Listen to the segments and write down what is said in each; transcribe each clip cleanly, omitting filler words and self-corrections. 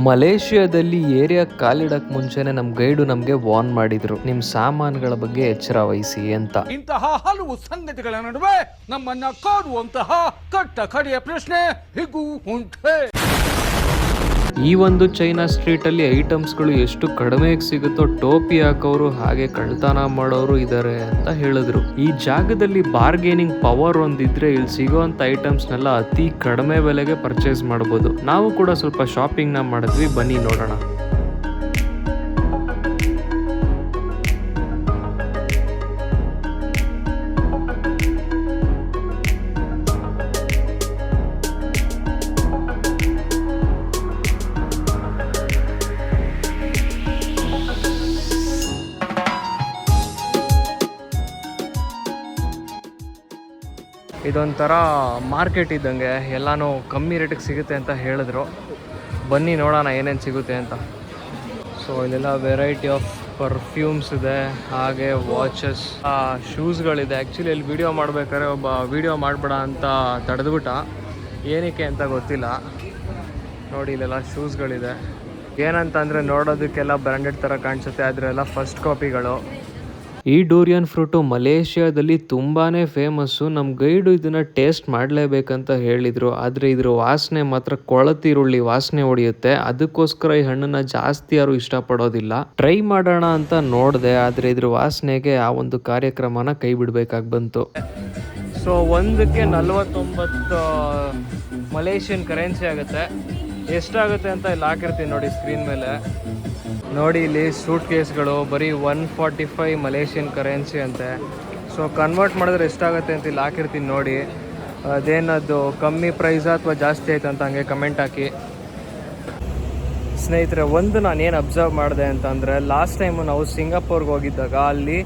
ಮಲೇಷಿಯಾದಲ್ಲಿ area ಕಾಲಿಡಕ್ ಮುಂಚೆನೆ ನಮ್ guide ನಮ್ಗೆ ವಾರ್ನ್ ಮಾಡಿದ್ರು, ನಿಮ್ ಸಾಮಾನುಗಳ ಬಗ್ಗೆ ಎಚ್ಚರ ವಹಿಸಿ ಅಂತ. ಇಂತಹ ಹಲವು ಸಂಗತಿಗಳ ನಡುವೆ ನಮ್ಮನ್ನ ಕಾಡುವಂತಹ ಕಟ್ಟ ಕಡೆಯ ಪ್ರಶ್ನೆ ಹೀಗೂ ಉಂಟೆ. ಈ ಒಂದು ಚೈನಾ ಸ್ಟ್ರೀಟ್ ಅಲ್ಲಿ ಐಟಮ್ಸ್ಗಳು ಎಷ್ಟು ಕಡಿಮೆಗೆ ಸಿಗುತ್ತೋ ಟೋಪಿ ಹಾಕೋರು ಹಾಗೆ ಕಳ್ತನ ಮಾಡೋರು ಇದಾರೆ ಅಂತ ಹೇಳಿದ್ರು. ಈ ಜಾಗದಲ್ಲಿ ಬಾರ್ಗೇನಿಂಗ್ ಪವರ್ ಒಂದಿದ್ರೆ ಇಲ್ಲಿ ಸಿಗೋಂತ ಐಟಮ್ಸ್ ನೆಲ್ಲ ಅತಿ ಕಡಿಮೆ ಬೆಲೆಗೆ ಪರ್ಚೇಸ್ ಮಾಡಬಹುದು. ನಾವು ಕೂಡ ಸ್ವಲ್ಪ ಶಾಪಿಂಗ್ ನ ಮಾಡಿದ್ವಿ, ಬನ್ನಿ ನೋಡೋಣ. ಇದೊಂಥರ ಮಾರ್ಕೆಟ್ ಇದ್ದಂಗೆ, ಎಲ್ಲನೂ ಕಮ್ಮಿ ರೇಟಿಗೆ ಸಿಗುತ್ತೆ ಅಂತ ಹೇಳಿದ್ರು. ಬನ್ನಿ ನೋಡೋಣ ಏನೇನು ಸಿಗುತ್ತೆ ಅಂತ. ಸೊ ಇಲ್ಲೆಲ್ಲ ವೆರೈಟಿ ಆಫ್ ಪರ್ಫ್ಯೂಮ್ಸ್ ಇದೆ, ಹಾಗೆ ವಾಚಸ್, ಶೂಸ್ಗಳಿದೆ. ಆ್ಯಕ್ಚುಲಿ ಇಲ್ಲಿ ವಿಡಿಯೋ ಮಾಡ್ಬೇಕಾದ್ರೆ ಒಬ್ಬ ವಿಡಿಯೋ ಮಾಡಬೇಡ ಅಂತ ತಡೆದ್ಬಿಟ್ಟ, ಏನಕ್ಕೆ ಅಂತ ಗೊತ್ತಿಲ್ಲ. ನೋಡಿ ಇಲ್ಲೆಲ್ಲ ಶೂಸ್ಗಳಿದೆ. ಏನಂತಂದರೆ ನೋಡೋದಕ್ಕೆಲ್ಲ ಬ್ರ್ಯಾಂಡೆಡ್ ಥರ ಕಾಣಿಸುತ್ತೆ, ಆದರೆ ಎಲ್ಲ ಫಸ್ಟ್ ಕಾಪಿಗಳು. ಈ ಡೂರಿಯನ್ ಫ್ರೂಟು ಮಲೇಷಿಯಾದಲ್ಲಿ ತುಂಬಾ ಫೇಮಸ್ಸು. ನಮ್ಮ ಗೈಡು ಇದನ್ನು ಟೇಸ್ಟ್ ಮಾಡಲೇಬೇಕಂತ ಹೇಳಿದರು, ಆದರೆ ಇದ್ರ ವಾಸನೆ ಮಾತ್ರ ಕೊಳತಿರುಳ್ಳಿ ವಾಸನೆ ಹೊಡೆಯುತ್ತೆ. ಅದಕ್ಕೋಸ್ಕರ ಈ ಹಣ್ಣನ್ನು ಜಾಸ್ತಿ ಯಾರು ಇಷ್ಟಪಡೋದಿಲ್ಲ. ಟ್ರೈ ಮಾಡೋಣ ಅಂತ ನೋಡಿದೆ, ಆದರೆ ಇದ್ರ ವಾಸನೆಗೆ ಆ ಒಂದು ಕಾರ್ಯಕ್ರಮನ ಕೈ ಬಿಡಬೇಕಾಗಿ ಬಂತು. ಸೊ ಒಂದಕ್ಕೆ 49 ಮಲೇಷಿಯನ್ ಕರೆನ್ಸಿ ಆಗುತ್ತೆ. ಎಷ್ಟಾಗುತ್ತೆ ಅಂತ ಇಲ್ಲಿ ಹಾಕಿರ್ತೀನಿ ನೋಡಿ ಸ್ಕ್ರೀನ್ ಮೇಲೆ. ನೋಡಿ ಇಲ್ಲಿ ಸೂಟ್ ಕೇಸ್ಗಳು ಬರೀ 145 ಮಲೇಷಿಯನ್ ಕರೆನ್ಸಿ ಅಂತೆ. ಸೊ ಕನ್ವರ್ಟ್ ಮಾಡಿದ್ರೆ ಎಷ್ಟಾಗುತ್ತೆ ಅಂತ ಇಲ್ಲಿ ಹಾಕಿರ್ತೀನಿ ನೋಡಿ. ಅದೇನದು ಕಮ್ಮಿ ಪ್ರೈಸಾ ಅಥವಾ ಜಾಸ್ತಿ ಆಯ್ತು ಅಂತ ಹಂಗೆ ಕಮೆಂಟ್ ಹಾಕಿ. ಸ್ನೇಹಿತರೆ, ಒಂದು ನಾನೇನು ಅಬ್ಸರ್ವ್ ಮಾಡಿದೆ ಅಂತಂದರೆ, ಲಾಸ್ಟ್ ಟೈಮು ನಾವು ಸಿಂಗಾಪುರ್ಗೆ ಹೋಗಿದ್ದಾಗ ಅಲ್ಲಿ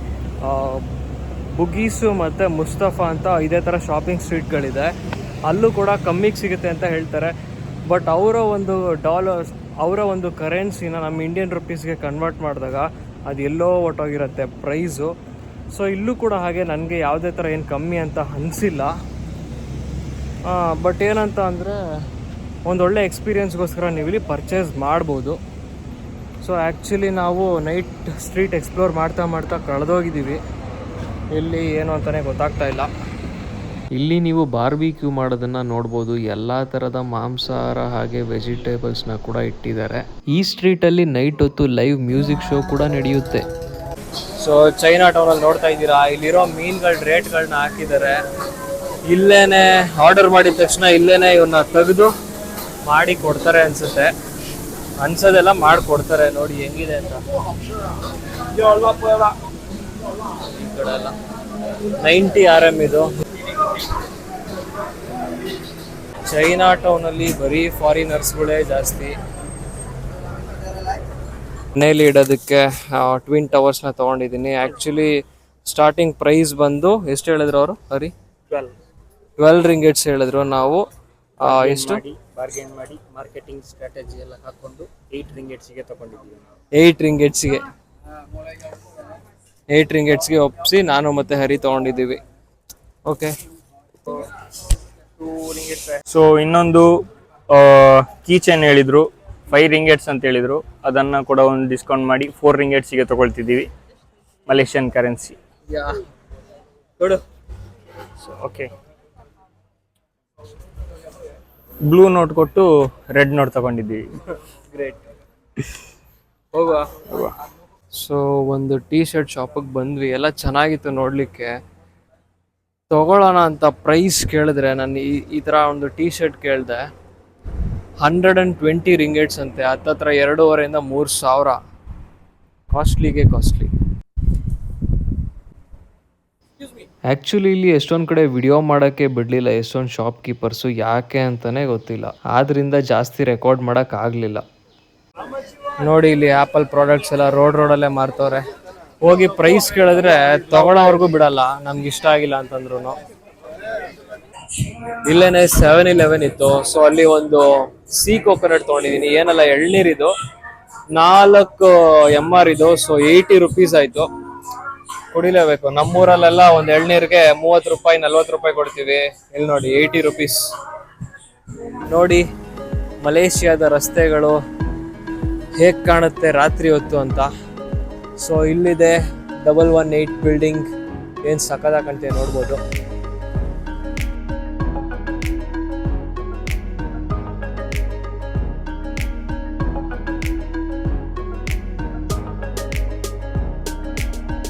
ಬುಗೀಸು ಮತ್ತು ಮುಸ್ತಫಾ ಅಂತ ಇದೇ ಥರ ಶಾಪಿಂಗ್ ಸ್ಟ್ರೀಟ್ಗಳಿದೆ. ಅಲ್ಲೂ ಕೂಡ ಕಮ್ಮಿಗೆ ಸಿಗುತ್ತೆ ಅಂತ ಹೇಳ್ತಾರೆ. ಬಟ್ ಅವರ ಒಂದು ಕರೆನ್ಸಿನ ನಮ್ಮ ಇಂಡಿಯನ್ ರುಪೀಸ್ಗೆ ಕನ್ವರ್ಟ್ ಮಾಡಿದಾಗ ಅದು ಎಲ್ಲೋ ಹೊಟ್ಟೋಗಿರುತ್ತೆ ಪ್ರೈಸು. ಸೊ ಇಲ್ಲೂ ಕೂಡ ಹಾಗೆ ನನಗೆ ಯಾವುದೇ ಥರ ಏನು ಕಮ್ಮಿ ಅಂತ ಅನಿಸಿಲ್ಲ. ಬಟ್ ಏನಂತ ಅಂದರೆ ಒಂದೊಳ್ಳೆ ಎಕ್ಸ್ಪೀರಿಯನ್ಸ್ಗೋಸ್ಕರ ನೀವು ಇಲ್ಲಿ ಪರ್ಚೇಸ್ ಮಾಡ್ಬೋದು. ಸೊ ಆ್ಯಕ್ಚುಲಿ ನಾವು ನೈಟ್ ಸ್ಟ್ರೀಟ್ ಎಕ್ಸ್ಪ್ಲೋರ್ ಮಾಡ್ತಾ ಕಳೆದೋಗಿದ್ದೀವಿ. ಎಲ್ಲಿ ಏನು ಅಂತಲೇ ಗೊತ್ತಾಗ್ತಾ ಇಲ್ಲ. ಇಲ್ಲಿ ನೀವು ಬಾರ್ಬಿಕ್ಯೂ ಮಾಡೋದನ್ನು ನೋಡ್ಬೋದು. ಎಲ್ಲ ಥರದ ಮಾಂಸಾಹಾರ ಹಾಗೆ ವೆಜಿಟೇಬಲ್ಸ್ನ ಕೂಡ ಇಟ್ಟಿದ್ದಾರೆ. ಈ ಸ್ಟ್ರೀಟಲ್ಲಿ ನೈಟ್ ಹೊತ್ತು ಲೈವ್ ಮ್ಯೂಸಿಕ್ ಶೋ ಕೂಡ ನಡೆಯುತ್ತೆ. ಸೊ ಚೈನಾ ಟೌನಲ್ಲಿ ನೋಡ್ತಾ ಇದ್ದೀರಾ, ಇಲ್ಲಿರೋ ಮೀನುಗಳ ರೇಟ್ಗಳನ್ನ ಹಾಕಿದ್ದಾರೆ. ಇಲ್ಲೇನೆ ಆರ್ಡರ್ ಮಾಡಿದ ತಕ್ಷಣ ಇಲ್ಲೇನೆ ಇವನ್ನ ತೆಗೆದು ಮಾಡಿ ಕೊಡ್ತಾರೆ ಅನ್ಸುತ್ತೆ. ಅನ್ಸೋದೆಲ್ಲ ಮಾಡಿಕೊಡ್ತಾರೆ. ನೋಡಿ ಹೆಂಗಿದೆ ಅಂತ. ಈ ಕಡೆ ಎಲ್ಲ 90 RM ಇದು. ಚೈನಾ ಟೌನಲ್ಲಿ ಬರೀ ಫಾರಿನರ್ಸ್ಗಳೇ ಜಾಸ್ತಿ. ಮನೇಲಿ ಇಡೋದಕ್ಕೆ ಟ್ವಿನ್ ಟವರ್ಸ್ನ ತೊಗೊಂಡಿದ್ದೀನಿ. ಆ್ಯಕ್ಚುಲಿ ಸ್ಟಾರ್ಟಿಂಗ್ ಪ್ರೈಸ್ ಬಂದು ಎಷ್ಟು ಹೇಳಿದ್ರು ಅವರು? 12 ರಿಂಗಿಟ್ಸ್ ಹೇಳಿದ್ರು. ನಾವು ಎಷ್ಟು ಬಾರ್ಗೇನ್ ಮಾಡಿ ಮಾರ್ಕೆಟಿಂಗ್ ಸ್ಟ್ರಾಟಜಿ ಎಲ್ಲ ಹಾಕೊಂಡು 8 ರಿಂಗಿಟ್ಸ್ಗೆ ತಗೊಂಡಿದ್ದೀವಿ. 8 ರಿಂಗಿಟ್ಸ್ಗೆ ಒಪ್ಪಿಸಿ ನಾನು ಮತ್ತೆ ಹರಿ ತೊಗೊಂಡಿದ್ದೀವಿ. ಓಕೆ. ಸೊ ಇನ್ನೊಂದು ಕೀ ಚೈನ್ ಹೇಳಿದ್ರು 5 ರಿಂಗಿಟ್ಸ್ ಅಂತ ಹೇಳಿದ್ರು. ಅದನ್ನ ಕೂಡ ಒಂದು ಡಿಸ್ಕೌಂಟ್ ಮಾಡಿ 4 ರಿಂಗಿಟ್ಸ್ಗೆ ತಗೊಳ್ತಿದ್ದೀವಿ Malaysian currency. Okay. Blue note ಕೊಟ್ಟು ರೆಡ್ ನೋಟ್ ತಗೊಂಡಿದ್ದೀವಿ. ಗ್ರೇಟ್. ಹೋಗುವ. ಸೊ ಒಂದು ಟೀ ಶರ್ಟ್ ಶಾಪಿಗೆ ಬಂದ್ವಿ. ಎಲ್ಲ ಚೆನ್ನಾಗಿತ್ತು ನೋಡಲಿಕ್ಕೆ. ತಗೊಳ್ಳೋಣ ಅಂತ ಪ್ರೈಸ್ ಕೇಳಿದ್ರೆ, ನಾನು ಈ ಥರ ಒಂದು ಟೀ ಶರ್ಟ್ ಕೇಳಿದೆ. 120 ರಿಂಗಿಟ್ಸ್ ಅಂತೆ. ಹತ್ತತ್ರ 2,500 3,000. ಕಾಸ್ಟ್ಲಿ. ಆ್ಯಕ್ಚುಲಿ ಇಲ್ಲಿ ಎಷ್ಟೊಂದು ಕಡೆ ವಿಡಿಯೋ ಮಾಡೋಕ್ಕೆ ಬಿಡಲಿಲ್ಲ ಎಷ್ಟೊಂದು ಶಾಪ್ ಕೀಪರ್ಸು. ಯಾಕೆ ಅಂತಲೇ ಗೊತ್ತಿಲ್ಲ. ಆದ್ದರಿಂದ ಜಾಸ್ತಿ ರೆಕಾರ್ಡ್ ಮಾಡೋಕ್ಕಾಗಲಿಲ್ಲ. ನೋಡಿ ಇಲ್ಲಿ ಆ್ಯಪಲ್ ಪ್ರಾಡಕ್ಟ್ಸ್ ಎಲ್ಲ ರೋಡಲ್ಲೇ ಮಾರ್ತವ್ರೆ. ಹೋಗಿ ಪ್ರೈಸ್ ಕೇಳಿದ್ರೆ ತಗೊಳ್ಳೋವರೆಗೂ ಬಿಡಲ್ಲ, ನಮ್ಗೆ ಇಷ್ಟ ಆಗಿಲ್ಲ ಅಂತಂದ್ರು. ಇಲ್ಲೇನೆ 7-Eleven ಇತ್ತು. ಸೊ ಅಲ್ಲಿ ಒಂದು ಸೀ ಕೋಕೋನಟ್ ತೊಗೊಂಡಿದ್ದೀನಿ. ಏನಲ್ಲ ಎಳ್ನೀರಿದು 4 MR ಇದು. ಸೊ 80 rupees ಆಯಿತು. ಕುಡಿಲೇಬೇಕು. ನಮ್ಮೂರಲ್ಲೆಲ್ಲ ಒಂದು ಎಳ್ನೀರಿಗೆ 30 ರೂಪಾಯಿ 40 ರೂಪಾಯಿ ಕೊಡ್ತೀವಿ. ಇಲ್ಲಿ ನೋಡಿ 80 rupees. ನೋಡಿ ಮಲೇಷಿಯಾದ ರಸ್ತೆಗಳು ಹೇಗೆ ಕಾಣುತ್ತೆ ರಾತ್ರಿ ಹೊತ್ತು ಅಂತ. ಸೊ ಇಲ್ಲಿದೆ 118 ಬಿಲ್ಡಿಂಗ್, ಏನು ಸಕ್ಕತ್ತಾಗಿ ಕಾಣ್ತಿದೆ ನೋಡ್ಬೋದು.